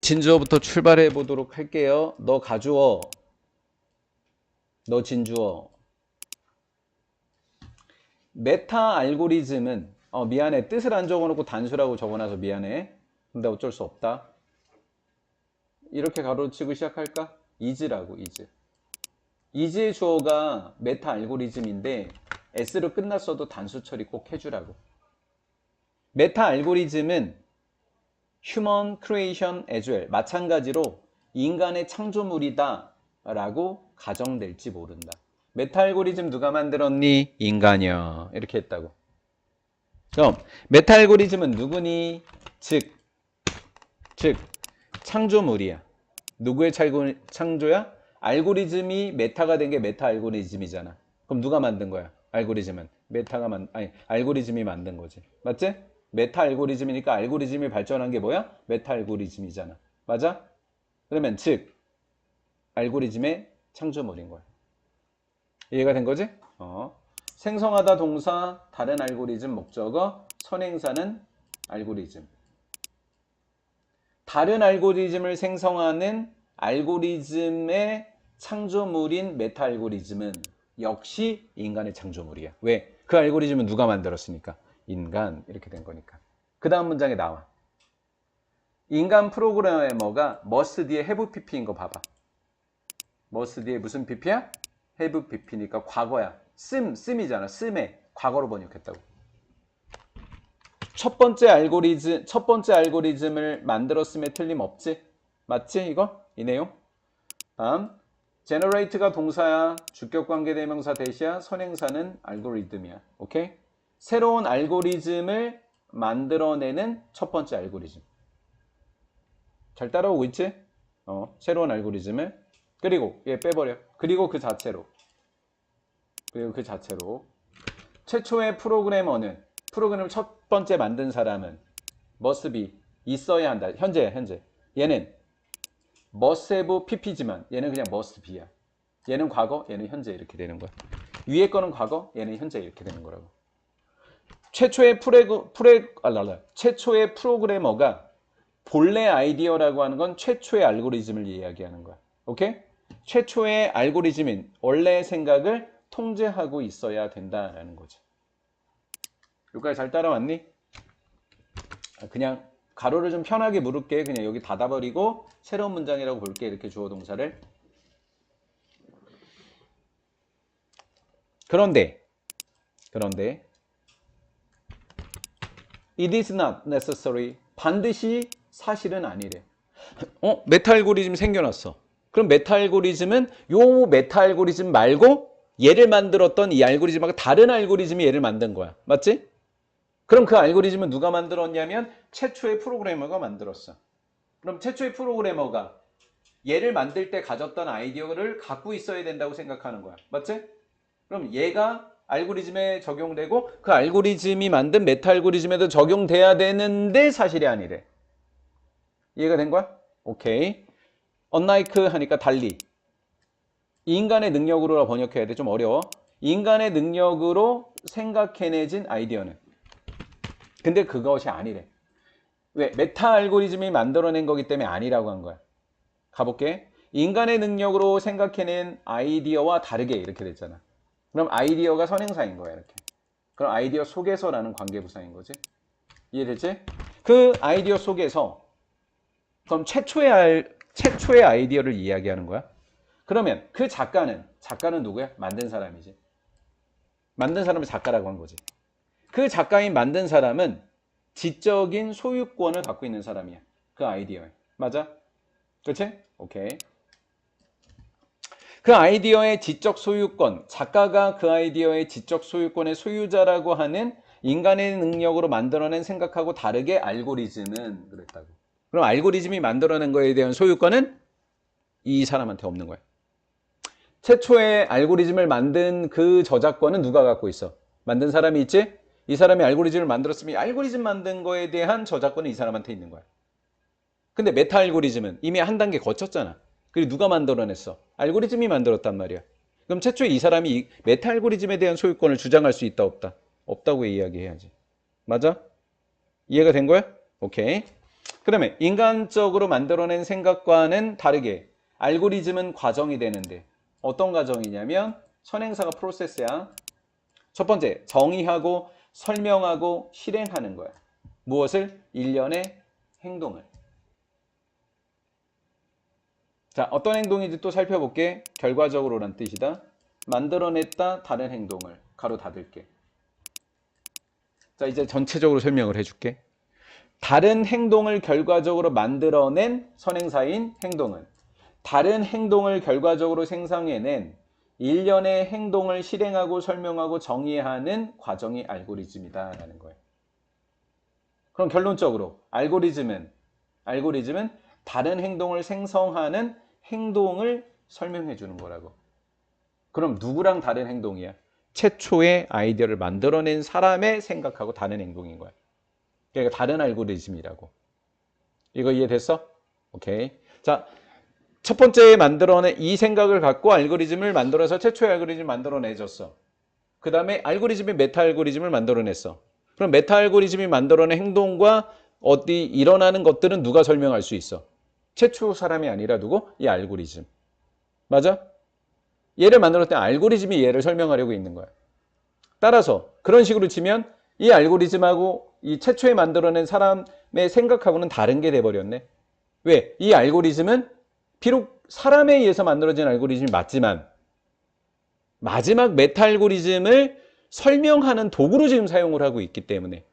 진주어부터 출발해 보도록 할게요. 너 가주어, 너 진주어. 메타 알고리즘은 미안해. 뜻을 안 적어놓고 단수라고 적어놔서 미안해. 근데 어쩔 수 없다. 이렇게 가로치고 시작할까? is라고, is. is의 주어가 메타 알고리즘인데 s로 끝났어도 단수 처리 꼭 해주라고. 메타 알고리즘은 human creation as well. 마찬가지로 인간의 창조물이다 라고 가정될지 모른다. 메타 알고리즘 누가 만들었니? 인간이요. 이렇게 했다고. 그럼 메타 알고리즘은 누구니? 즉 창조물이야. 누구의 창조야? 알고리즘이 메타가 된 게 메타 알고리즘이잖아. 그럼 누가 만든 거야? 알고리즘은 알고리즘이 만든 거지. 맞지? 메타 알고리즘이니까 알고리즘이 발전한 게 뭐야? 메타 알고리즘이잖아. 맞아? 그러면 즉 알고리즘의 창조물인 거야. 이해가 된 거지? 생성하다 동사, 다른 알고리즘 목적어, 선행사는 알고리즘. 다른 알고리즘을 생성하는 알고리즘의 창조물인 메타 알고리즘은 역시 인간의 창조물이야. 왜? 그 알고리즘은 누가 만들었으니까? 인간. 이렇게 된 거니까. 그 다음 문장에 나와. 인간 프로그래머가 must 뒤에 have pp인 거 봐봐. must 뒤에 무슨 pp야? have pp니까 과거야. 씀이잖아. 씀에 과거로 번역했다고. 첫 번째 알고리즘을 만들었음에 틀림없지? 맞지? 이거? 이 내용? 다음. generate가 동사야. 주격관계대명사 대시야. 선행사는 알고리즘이야. 오케이? 새로운 알고리즘을 만들어내는 첫 번째 알고리즘. 잘 따라오고 있지? 새로운 알고리즘을. 그리고 얘 빼버려. 그리고 그 자체로. 최초의 프로그램을 첫 번째 만든 사람은 must be, 있어야 한다. 현재야, 현재. 얘는 must have pp지만 얘는 그냥 must be야. 얘는 과거, 얘는 현재 이렇게 되는 거야. 위에 거는 과거, 얘는 현재 이렇게 되는 거라고. 최초의 프로그래머가 본래 아이디어라고 하는 건 최초의 알고리즘을 이야기하는 거야. 오케이? 최초의 알고리즘인 원래의 생각을 통제하고 있어야 된다라는 거죠. 여기까지 잘 따라왔니? 그냥 가로를 좀 편하게 물을게. 그냥 여기 닫아버리고 새로운 문장이라고 볼게. 이렇게 주어 동사를. 그런데 it is not necessary. 반드시 사실은 아니래. 메타 알고리즘 생겨났어. 그럼 메타 알고리즘은 요 메타 알고리즘 말고 얘를 만들었던 이 알고리즘하고 다른 알고리즘이 얘를 만든 거야. 맞지? 그럼 그 알고리즘은 누가 만들었냐면 최초의 프로그래머가 만들었어. 그럼 최초의 프로그래머가 얘를 만들 때 가졌던 아이디어를 갖고 있어야 된다고 생각하는 거야. 맞지? 그럼 얘가 알고리즘에 적용되고 그 알고리즘이 만든 메타 알고리즘에도 적용돼야 되는데 사실이 아니래. 이해가 된 거야? 오케이. unlike 하니까 달리. 인간의 능력으로 번역해야 돼. 좀 어려워. 인간의 능력으로 생각해내진 아이디어는. 근데 그것이 아니래. 왜? 메타 알고리즘이 만들어낸 거기 때문에 아니라고 한 거야. 가볼게. 인간의 능력으로 생각해낸 아이디어와 다르게 이렇게 됐잖아. 그럼 아이디어가 선행사인 거야. 이렇게. 그럼 아이디어 속에서라는 관계부사인 거지. 이해됐지? 그 아이디어 속에서 그럼 최초의 아이디어를 이야기하는 거야. 그러면 그 작가는 누구야? 만든 사람이지. 만든 사람을 작가라고 한 거지. 그 작가인 만든 사람은 지적인 소유권을 갖고 있는 사람이야. 그 아이디어에. 맞아? 그치? 오케이. 그 아이디어의 지적 소유권, 작가가 그 아이디어의 지적 소유권의 소유자라고 하는 인간의 능력으로 만들어낸 생각하고 다르게 알고리즘은 그랬다고. 그럼 알고리즘이 만들어낸 거에 대한 소유권은 이 사람한테 없는 거야. 최초의 알고리즘을 만든 그 저작권은 누가 갖고 있어? 만든 사람이 있지? 이 사람이 알고리즘을 만들었으면 알고리즘 만든 거에 대한 저작권은 이 사람한테 있는 거야. 근데 메타 알고리즘은 이미 한 단계 거쳤잖아. 그리고 누가 만들어냈어? 알고리즘이 만들었단 말이야. 그럼 최초에 이 사람이 메타 알고리즘에 대한 소유권을 주장할 수 있다, 없다? 없다고 이야기해야지. 맞아? 이해가 된 거야? 오케이. 그다음에 인간적으로 만들어낸 생각과는 다르게 알고리즘은 과정이 되는데 어떤 과정이냐면 선행사가 프로세스야. 첫 번째, 정의하고 설명하고 실행하는 거야. 무엇을? 일련의 행동을. 자, 어떤 행동인지 또 살펴볼게. 결과적으로란 뜻이다. 만들어냈다, 다른 행동을. 가로 닫을게. 자, 이제 전체적으로 설명을 해줄게. 다른 행동을 결과적으로 만들어낸 선행사인 행동은 다른 행동을 결과적으로 생성해낸 일련의 행동을 실행하고 설명하고 정의하는 과정이 알고리즘이다라는 거예요. 그럼 결론적으로 알고리즘은 다른 행동을 생성하는 행동을 설명해 주는 거라고. 그럼 누구랑 다른 행동이야? 최초의 아이디어를 만들어낸 사람의 생각하고 다른 행동인 거야. 그러니까 다른 알고리즘이라고. 이거 이해됐어? 오케이. 자, 첫 번째 만들어낸 이 생각을 갖고 알고리즘을 만들어서 최초의 알고리즘을 만들어내줬어. 그 다음에 알고리즘이 메타 알고리즘을 만들어냈어. 그럼 메타 알고리즘이 만들어낸 행동과 어디 일어나는 것들은 누가 설명할 수 있어? 최초 사람이 아니라 누구? 이 알고리즘. 맞아? 얘를 만들었을 때 알고리즘이 얘를 설명하려고 있는 거야. 따라서 그런 식으로 치면 이 알고리즘하고 이 최초에 만들어낸 사람의 생각하고는 다른 게 돼버렸네. 왜? 이 알고리즘은 비록 사람에 의해서 만들어진 알고리즘이 맞지만 마지막 메타 알고리즘을 설명하는 도구로 지금 사용을 하고 있기 때문에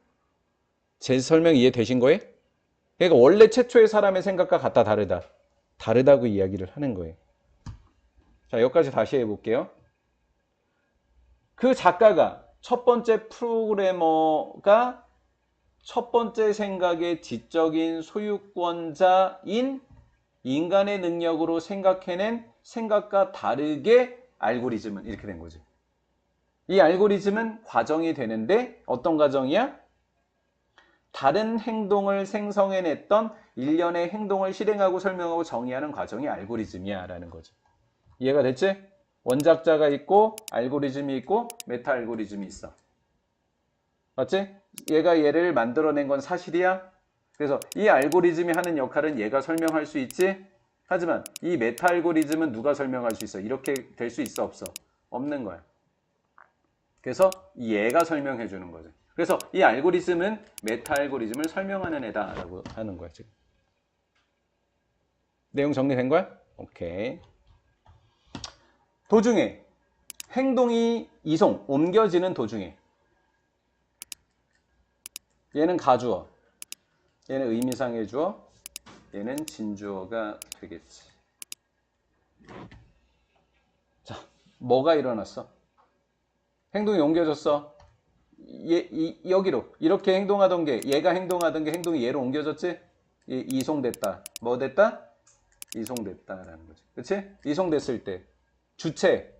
제 설명 이해되신 거예요? 그러니까 원래 최초의 사람의 생각과 같다 다르다. 다르다고 이야기를 하는 거예요. 자, 여기까지 다시 해볼게요. 그 작가가 첫 번째 프로그래머가 첫 번째 생각의 지적인 소유권자인 인간의 능력으로 생각해낸 생각과 다르게 알고리즘은 이렇게 된 거지. 이 알고리즘은 과정이 되는데 어떤 과정이야? 다른 행동을 생성해냈던 일련의 행동을 실행하고 설명하고 정의하는 과정이 알고리즘이야 라는 거죠. 이해가 됐지? 원작자가 있고 알고리즘이 있고 메타 알고리즘이 있어. 맞지? 얘가 얘를 만들어낸 건 사실이야. 그래서 이 알고리즘이 하는 역할은 얘가 설명할 수 있지. 하지만 이 메타 알고리즘은 누가 설명할 수 있어? 이렇게 될 수 있어 없어? 없는 거야. 그래서 얘가 설명해 주는 거죠. 그래서 이 알고리즘은 메타 알고리즘을 설명하는 애다라고 하는 거야 지금. 내용 정리된 거야? 오케이. 도중에 행동이 이송, 옮겨지는 도중에 얘는 가주어, 얘는 의미상의 주어, 얘는 진주어가 되겠지. 자, 뭐가 일어났어? 행동이 옮겨졌어. 여기로 이렇게 행동하던 게 얘가 행동하던 게 행동이 얘로 옮겨졌지? 이송됐다. 뭐 됐다? 이송됐다라는 거지. 그치? 이송됐을 때 주체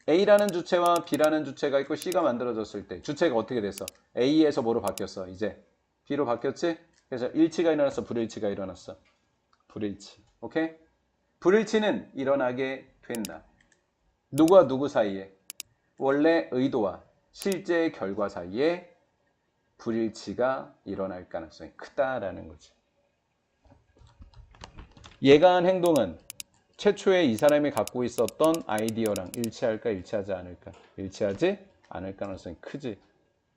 A라는 주체와 B라는 주체가 있고 C가 만들어졌을 때 주체가 어떻게 됐어? A에서 뭐로 바뀌었어? 이제 B로 바뀌었지? 그래서 일치가 일어났어? 불일치가 일어났어? 불일치. 오케이? 불일치는 일어나게 된다. 누구와 누구 사이에? 원래 의도와 실제 결과 사이에 불일치가 일어날 가능성이 크다라는 거지. 얘가 한 행동은 최초에 이 사람이 갖고 있었던 아이디어랑 일치할까 일치하지 않을까? 일치하지 않을 가능성이 크지.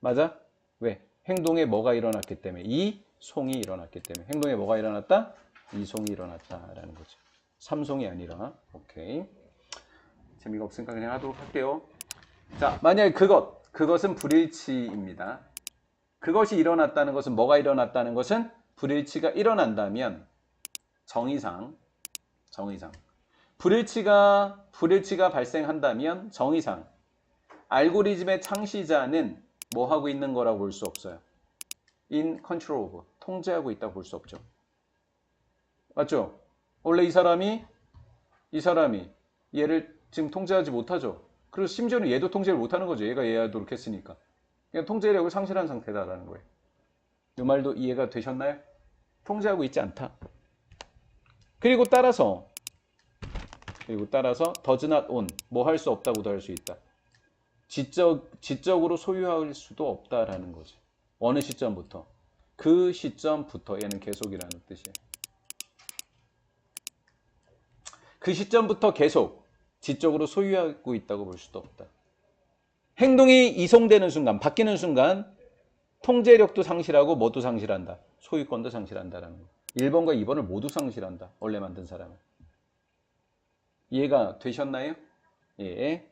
맞아? 왜? 행동에 뭐가 일어났기 때문에 이송이 일어났기 때문에 행동에 뭐가 일어났다? 이송이 일어났다라는 거지. 삼송이 아니라. 오케이. 재미가 없으니까 그냥 하도록 할게요. 자, 만약에 그것은 불일치입니다. 그것이 일어났다는 것은 뭐가 일어났다는 것은 불일치가 일어난다면 정의상 불일치가 발생한다면 정의상 알고리즘의 창시자는 뭐 하고 있는 거라고 볼 수 없어요. in control of 통제하고 있다고 볼 수 없죠. 맞죠? 원래 이 사람이 얘를 지금 통제하지 못하죠. 그리고 심지어는 얘도 통제를 못하는 거죠. 얘가 이해하도록 했으니까. 그냥 통제력을 상실한 상태다라는 거예요. 이 말도 이해가 되셨나요? 통제하고 있지 않다. 그리고 따라서 does not own 뭐 할 수 없다고도 할 수 있다. 지적으로 소유할 수도 없다라는 거지. 어느 시점부터? 그 시점부터, 얘는 계속이라는 뜻이에요. 그 시점부터 계속 지적으로 소유하고 있다고 볼 수도 없다. 행동이 이송되는 순간, 바뀌는 순간 통제력도 상실하고 뭐도 상실한다. 소유권도 상실한다라는 거. 1번과 2번을 모두 상실한다. 원래 만든 사람은. 이해가 되셨나요? 예.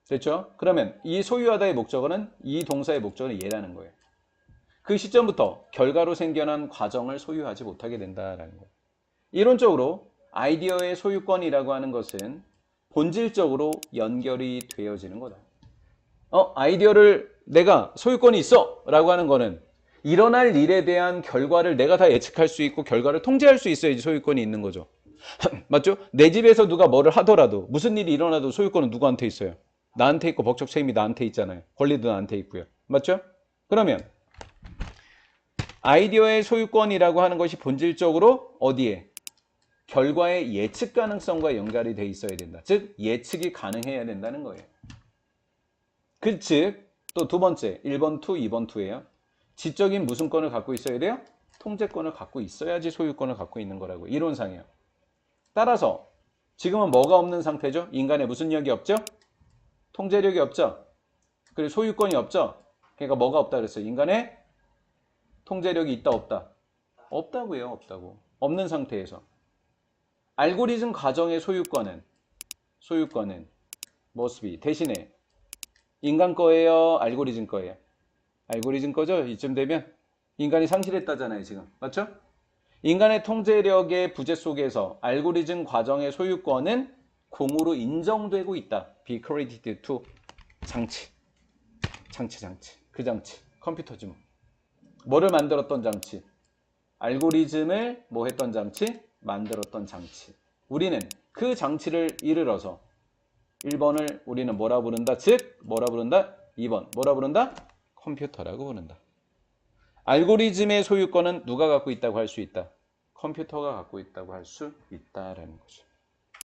됐죠? 그러면 이 소유하다의 목적어는, 이 동사의 목적어는 얘라는 거예요. 그 시점부터 결과로 생겨난 과정을 소유하지 못하게 된다라는 거예요. 이론적으로 아이디어의 소유권이라고 하는 것은 본질적으로 연결이 되어지는 거다. 아이디어를 내가 소유권이 있어 라고 하는 거는 일어날 일에 대한 결과를 내가 다 예측할 수 있고 결과를 통제할 수 있어야지 소유권이 있는 거죠. 맞죠? 내 집에서 누가 뭐를 하더라도, 무슨 일이 일어나도 소유권은 누구한테 있어요? 나한테 있고 법적 책임이 나한테 있잖아요. 권리도 나한테 있고요. 맞죠? 그러면 아이디어의 소유권이라고 하는 것이 본질적으로 어디에? 결과의 예측 가능성과 연결이 돼 있어야 된다. 즉 예측이 가능해야 된다는 거예요. 즉 또 두 번째 1번 2, 2번 2예요. 지적인 무슨 권을 갖고 있어야 돼요? 통제권을 갖고 있어야지 소유권을 갖고 있는 거라고, 이론상이요. 따라서 지금은 뭐가 없는 상태죠? 인간에 무슨 력이 없죠? 통제력이 없죠? 그리고 소유권이 없죠? 그러니까 뭐가 없다 그랬어요? 인간의 통제력이 있다 없다? 없다고요. 없다고. 없는 상태에서 알고리즘 과정의 소유권은 모습이 대신에 인간 거예요? 알고리즘 거예요? 알고리즘 거죠? 이쯤 되면 인간이 상실했다잖아요. 지금. 맞죠? 인간의 통제력의 부재 속에서 알고리즘 과정의 소유권은 공으로 인정되고 있다. Be credited to 장치. 그 장치. 컴퓨터지 뭐. 뭐를 만들었던 장치? 알고리즘을 뭐 했던 장치? 만들었던 장치. 우리는 그 장치를 이르러서 1번을 우리는 뭐라 부른다? 즉 뭐라 부른다? 2번 뭐라 부른다? 컴퓨터라고 부른다. 알고리즘의 소유권은 누가 갖고 있다고 할 수 있다? 컴퓨터가 갖고 있다고 할 수 있다라는 거죠.